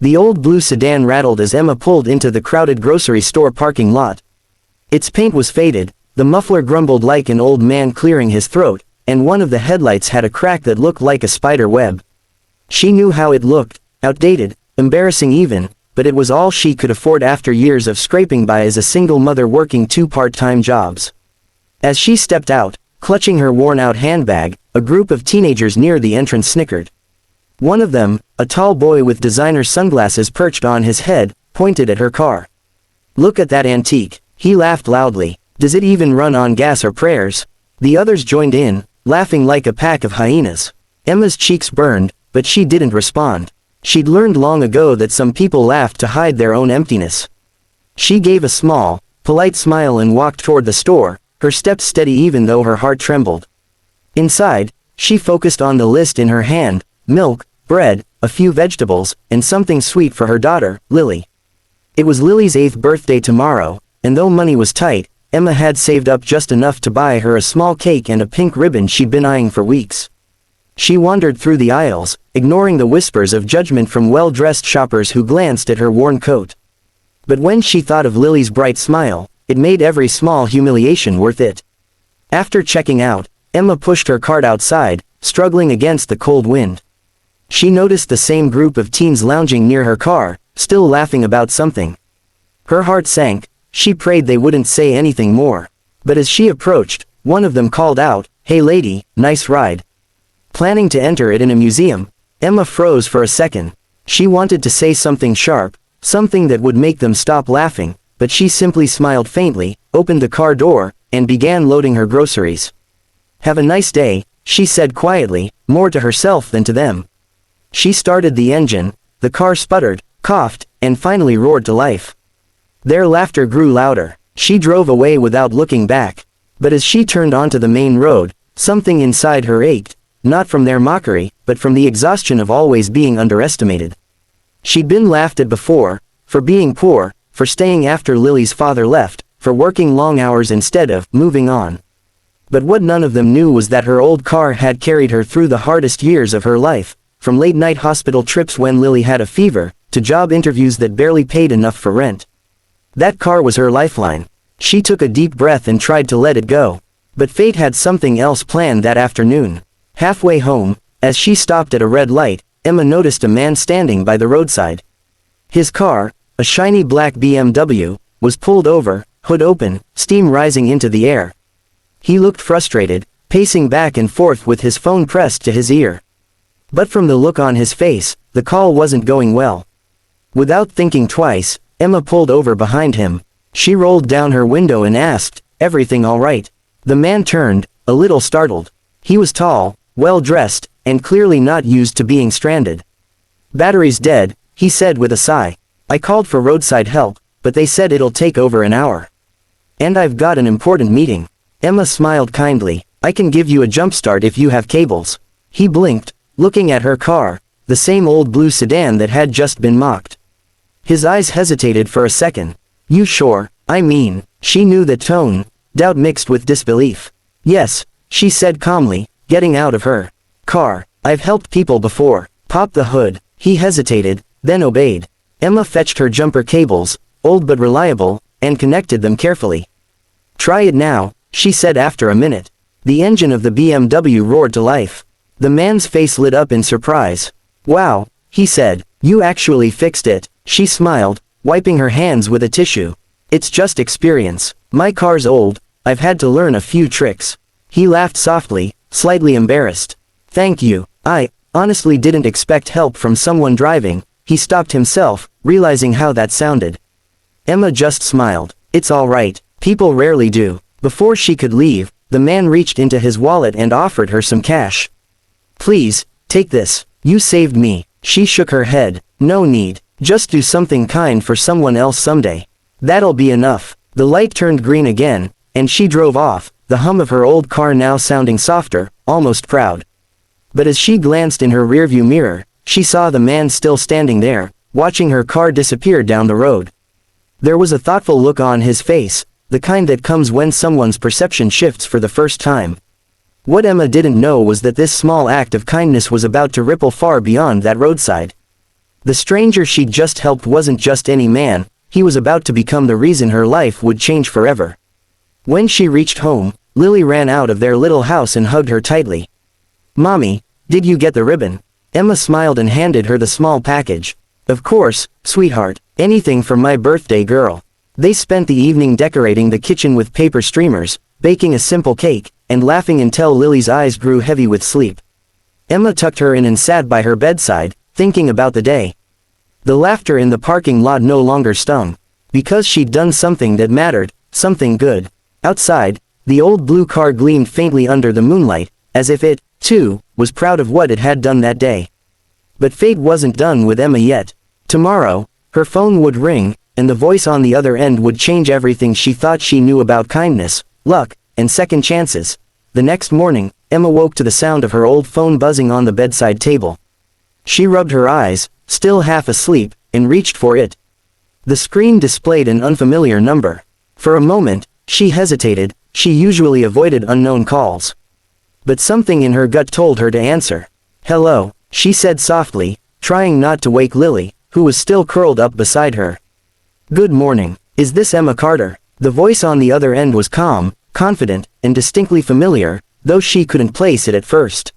The old blue sedan rattled as Emma pulled into the crowded grocery store parking lot. Its paint was faded, the muffler grumbled like an old man clearing his throat, and one of the headlights had a crack that looked like a spider web. She knew how it looked, outdated, embarrassing even, but it was all she could afford after years of scraping by as a single mother working 2 part-time jobs. As she stepped out, clutching her worn-out handbag, a group of teenagers near the entrance snickered. One of them, a tall boy with designer sunglasses perched on his head, pointed at her car. "Look at that antique," he laughed loudly. "Does it even run on gas or prayers?" The others joined in, laughing like a pack of hyenas. Emma's cheeks burned, but she didn't respond. She'd learned long ago that some people laughed to hide their own emptiness. She gave a small, polite smile and walked toward the store, her steps steady even though her heart trembled. Inside, she focused on the list in her hand: milk, bread, a few vegetables, and something sweet for her daughter, Lily. It was Lily's 8th birthday tomorrow, and though money was tight, Emma had saved up just enough to buy her a small cake and a pink ribbon she'd been eyeing for weeks. She wandered through the aisles, ignoring the whispers of judgment from well-dressed shoppers who glanced at her worn coat. But when she thought of Lily's bright smile, it made every small humiliation worth it. After checking out, Emma pushed her cart outside, struggling against the cold wind. She noticed the same group of teens lounging near her car, still laughing about something. Her heart sank. She prayed they wouldn't say anything more. But as she approached, one of them called out, "Hey lady, nice ride." Planning to enter it in a museum, Emma froze for a second. She wanted to say something sharp, something that would make them stop laughing, but she simply smiled faintly, opened the car door, and began loading her groceries. "Have a nice day," she said quietly, more to herself than to them. She started the engine, the car sputtered, coughed, and finally roared to life. Their laughter grew louder. She drove away without looking back. But as she turned onto the main road, something inside her ached, not from their mockery, but from the exhaustion of always being underestimated. She'd been laughed at before, for being poor, for staying after Lily's father left, for working long hours instead of moving on. But what none of them knew was that her old car had carried her through the hardest years of her life, from late-night hospital trips when Lily had a fever, to job interviews that barely paid enough for rent. That car was her lifeline. She took a deep breath and tried to let it go. But fate had something else planned that afternoon. Halfway home, as she stopped at a red light, Emma noticed a man standing by the roadside. His car, a shiny black BMW, was pulled over, hood open, steam rising into the air. He looked frustrated, pacing back and forth with his phone pressed to his ear. But from the look on his face, the call wasn't going well. Without thinking twice, Emma pulled over behind him. She rolled down her window and asked, "Everything all right?" The man turned, a little startled. He was tall, well-dressed, and clearly not used to being stranded. "Battery's dead," he said with a sigh. "I called for roadside help, but they said it'll take over an hour. And I've got an important meeting." Emma smiled kindly. "I can give you a jumpstart if you have cables." He blinked, looking at her car, the same old blue sedan that had just been mocked. His eyes hesitated for a second. "You sure? I mean," she knew the tone, doubt mixed with disbelief. "Yes," she said calmly, getting out of her car. "I've helped people before." Pop the hood. He hesitated, then obeyed. Emma fetched her jumper cables, old but reliable, and connected them carefully. "Try it now," she said after a minute. The engine of the BMW roared to life. The man's face lit up in surprise. "Wow," he said, "you actually fixed it." She smiled, wiping her hands with a tissue. "It's just experience. My car's old, I've had to learn a few tricks." He laughed softly, slightly embarrassed. "Thank you. I honestly didn't expect help from someone driving." He stopped himself, realizing how that sounded. Emma just smiled. "It's all right. People rarely do." Before she could leave, the man reached into his wallet and offered her some cash. "Please, take this. You saved me." She shook her head. "No need. Just do something kind for someone else someday. That'll be enough." The light turned green again, and she drove off, the hum of her old car now sounding softer, almost proud. But as she glanced in her rearview mirror, she saw the man still standing there, watching her car disappear down the road. There was a thoughtful look on his face, the kind that comes when someone's perception shifts for the first time. What Emma didn't know was that this small act of kindness was about to ripple far beyond that roadside. The stranger she'd just helped wasn't just any man, he was about to become the reason her life would change forever. When she reached home, Lily ran out of their little house and hugged her tightly. "Mommy, did you get the ribbon?" Emma smiled and handed her the small package. "Of course, sweetheart, anything for my birthday girl." They spent the evening decorating the kitchen with paper streamers, baking a simple cake, and laughing until Lily's eyes grew heavy with sleep. Emma tucked her in and sat by her bedside, thinking about the day. The laughter in the parking lot no longer stung, because she'd done something that mattered, something good. Outside, the old blue car gleamed faintly under the moonlight, as if it, too, was proud of what it had done that day. But fate wasn't done with Emma yet. Tomorrow, her phone would ring, and the voice on the other end would change everything she thought she knew about kindness, luck, and second chances. The next morning, Emma woke to the sound of her old phone buzzing on the bedside table. She rubbed her eyes, still half asleep, and reached for it. The screen displayed an unfamiliar number. For a moment, she hesitated. She usually avoided unknown calls. But something in her gut told her to answer. "Hello," she said softly, trying not to wake Lily, who was still curled up beside her. "Good morning. Is this Emma Carter?" The voice on the other end was calm, confident, and distinctly familiar, though she couldn't place it at first.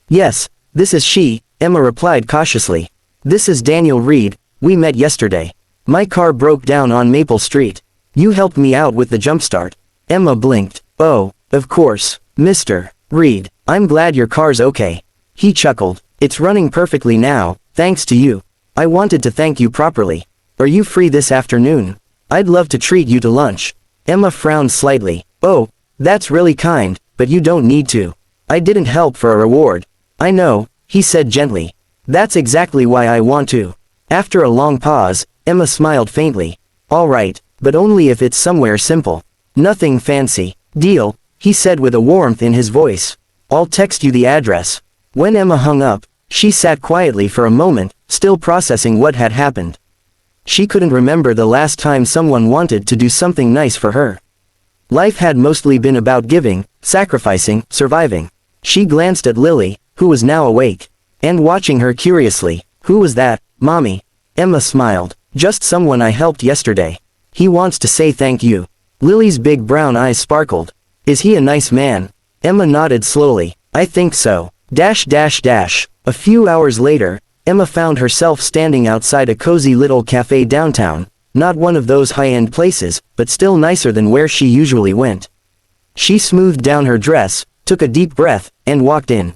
"Yes, this is she," Emma replied cautiously. "This is Daniel Reed, we met yesterday. My car broke down on Maple Street. You helped me out with the jumpstart." Emma blinked. "Oh, of course, Mr. Reed. I'm glad your car's okay." He chuckled. "It's running perfectly now, thanks to you. I wanted to thank you properly. Are you free this afternoon? I'd love to treat you to lunch." Emma frowned slightly. "Oh, that's really kind, but you don't need to. I didn't help for a reward." "I know," he said gently. "That's exactly why I want to." After a long pause, Emma smiled faintly. "All right, but only if it's somewhere simple. Nothing fancy." "Deal," he said with a warmth in his voice. "I'll text you the address." When Emma hung up, she sat quietly for a moment, still processing what had happened. She couldn't remember the last time someone wanted to do something nice for her. Life had mostly been about giving, sacrificing, surviving. She glanced at Lily, who was now awake, and watching her curiously. "Who was that, Mommy?" Emma smiled. "Just someone I helped yesterday. He wants to say thank you." Lily's big brown eyes sparkled. "Is he a nice man?" Emma nodded slowly. "I think so. A few hours later, Emma found herself standing outside a cozy little cafe downtown, not one of those high-end places, but still nicer than where she usually went. She smoothed down her dress, took a deep breath, and walked in.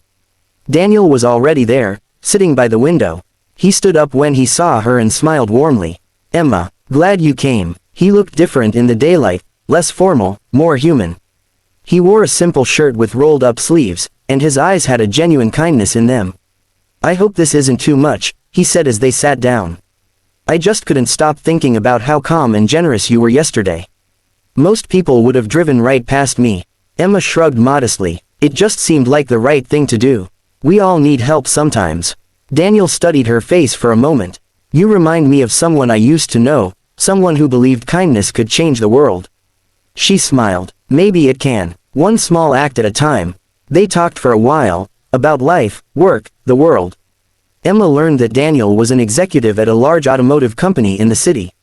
Daniel was already there, sitting by the window. He stood up when he saw her and smiled warmly. "Emma, glad you came." He looked different in the daylight, less formal, more human. He wore a simple shirt with rolled-up sleeves, and his eyes had a genuine kindness in them. "I hope this isn't too much," he said as they sat down. "I just couldn't stop thinking about how calm and generous you were yesterday. Most people would have driven right past me." Emma shrugged modestly. "It just seemed like the right thing to do. We all need help sometimes." Daniel studied her face for a moment. "You remind me of someone I used to know, someone who believed kindness could change the world." She smiled. "Maybe it can. One small act at a time." They talked for a while, about life, work, the world. Emma learned that Daniel was an executive at a large automotive company in the city.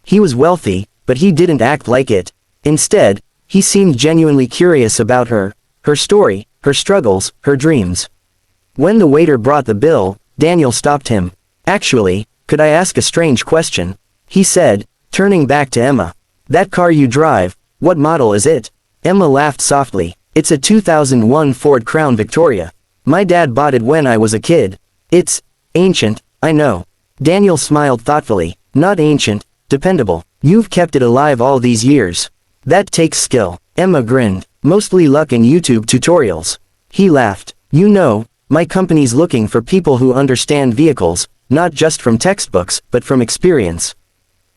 He was wealthy, but he didn't act like it. Instead, he seemed genuinely curious about her story, her struggles, her dreams. When the waiter brought the bill, Daniel stopped him. "Actually, could I ask a strange question?" he said, turning back to Emma. "That car you drive, what model is it?" Emma laughed softly. "It's a 2001 Ford Crown Victoria. My dad bought it when I was a kid. It's ancient, I know." Daniel smiled thoughtfully. "Not ancient, dependable. You've kept it alive all these years. That takes skill." Emma grinned. "Mostly luck and YouTube tutorials." He laughed. "You know, my company's looking for people who understand vehicles, not just from textbooks, but from experience.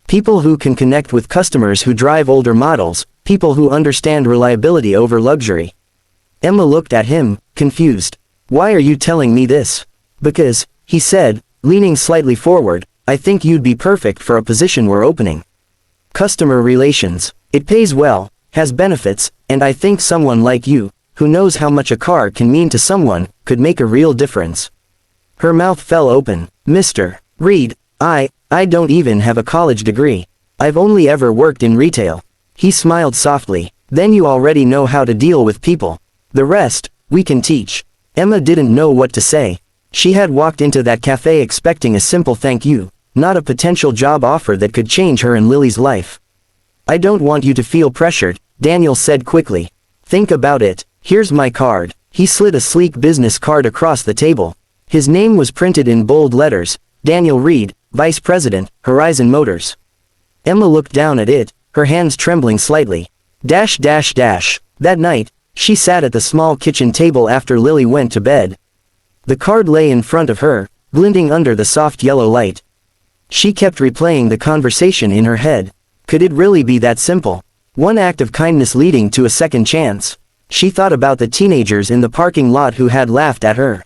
People who can connect with customers who drive older models, people who understand reliability over luxury." Emma looked at him, confused. "Why are you telling me this?" "Because," he said, leaning slightly forward, "I think you'd be perfect for a position we're opening. Customer relations. It pays well, has benefits, and I think someone like you, who knows how much a car can mean to someone, could make a real difference." Her mouth fell open. "Mr. Reed, I don't even have a college degree. I've only ever worked in retail. He smiled softly. Then you already know how to deal with people. The rest, we can teach. Emma didn't know what to say. She had walked into that cafe expecting a simple thank you, not a potential job offer that could change her and Lily's life. I don't want you to feel pressured, Daniel said quickly. Think about it. Here's my card. He slid a sleek business card across the table. His name was printed in bold letters, Daniel Reed, Vice President, Horizon Motors. Emma looked down at it, her hands trembling slightly. That night, she sat at the small kitchen table after Lily went to bed. The card lay in front of her, glinting under the soft yellow light. She kept replaying the conversation in her head. Could it really be that simple? One act of kindness leading to a second chance. She thought about the teenagers in the parking lot who had laughed at her.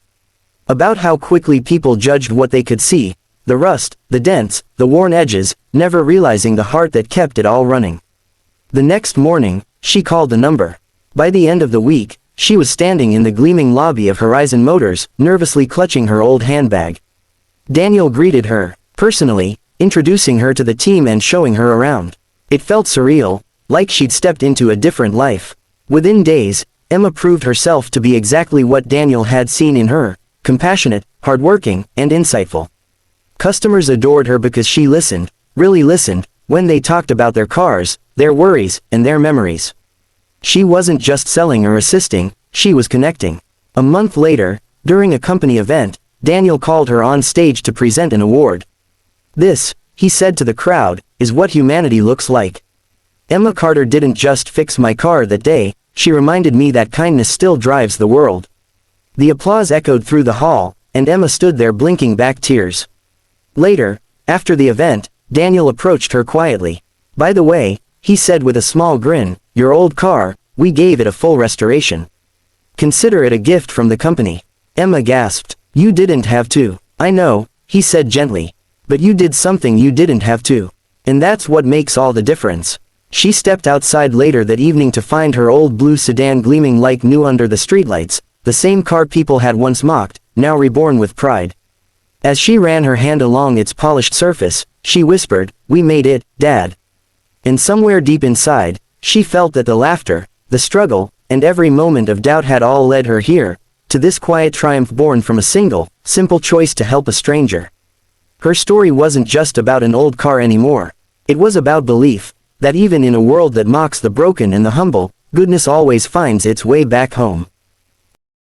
About how quickly people judged what they could see, the rust, the dents, the worn edges, never realizing the heart that kept it all running. The next morning, she called the number. By the end of the week, she was standing in the gleaming lobby of Horizon Motors, nervously clutching her old handbag. Daniel greeted her, personally, introducing her to the team and showing her around. It felt surreal, like she'd stepped into a different life. Within days, Emma proved herself to be exactly what Daniel had seen in her, compassionate, hardworking, and insightful. Customers adored her because she listened, really listened, when they talked about their cars, their worries, and their memories. She wasn't just selling or assisting, she was connecting. A month later, during a company event, Daniel called her on stage to present an award. This, he said to the crowd, is what humanity looks like. Emma Carter didn't just fix my car that day, she reminded me that kindness still drives the world. The applause echoed through the hall, and Emma stood there blinking back tears. Later, after the event, Daniel approached her quietly. By the way, he said with a small grin, your old car, we gave it a full restoration. Consider it a gift from the company. Emma gasped. You didn't have to. I know, he said gently. But you did something you didn't have to. And that's what makes all the difference. She stepped outside later that evening to find her old blue sedan gleaming like new under the streetlights, the same car people had once mocked, now reborn with pride. As she ran her hand along its polished surface, she whispered, we made it, Dad. And somewhere deep inside, she felt that the laughter, the struggle, and every moment of doubt had all led her here, to this quiet triumph born from a single, simple choice to help a stranger. Her story wasn't just about an old car anymore. It was about belief, that even in a world that mocks the broken and the humble, goodness always finds its way back home.